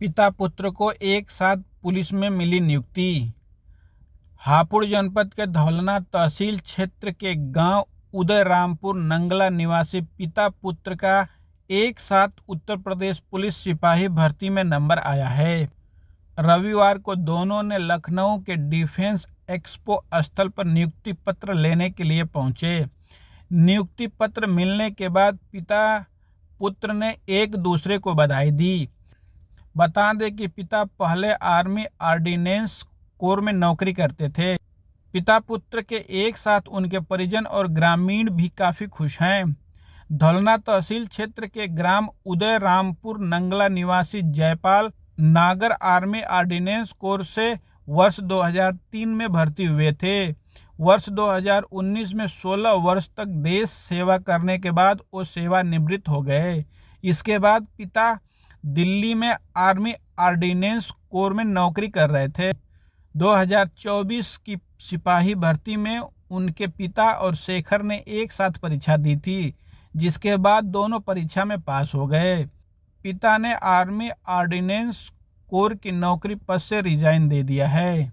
पिता पुत्र को एक साथ पुलिस में मिली नियुक्ति। हापुड़ जनपद के धौलना तहसील क्षेत्र के गांव उदयरामपुर नंगला निवासी पिता पुत्र का एक साथ उत्तर प्रदेश पुलिस सिपाही भर्ती में नंबर आया है। रविवार को दोनों ने लखनऊ के डिफेंस एक्सपो स्थल पर नियुक्ति पत्र लेने के लिए पहुंचे। नियुक्ति पत्र मिलने के बाद पिता पुत्र ने एक दूसरे को बधाई दी। बता दें कि पिता पहले आर्मी ऑर्डिनेंस कोर में नौकरी करते थे। पिता पुत्र के एक साथ उनके परिजन और ग्रामीण भी काफी खुश हैं। धौलना तहसील क्षेत्र के ग्राम उदयरामपुर नंगला निवासी जयपाल नागर आर्मी ऑर्डिनेंस कोर से वर्ष 2003 में भर्ती हुए थे। वर्ष 2019 में 16 वर्ष तक देश सेवा करने के बाद वो सेवानिवृत्त हो गए। इसके बाद पिता दिल्ली में आर्मी ऑर्डिनेंस कोर में नौकरी कर रहे थे। 2024 की सिपाही भर्ती में उनके पिता और शेखर ने एक साथ परीक्षा दी थी, जिसके बाद दोनों परीक्षा में पास हो गए। पिता ने आर्मी ऑर्डिनेंस कोर की नौकरी पद से रिजाइन दे दिया है।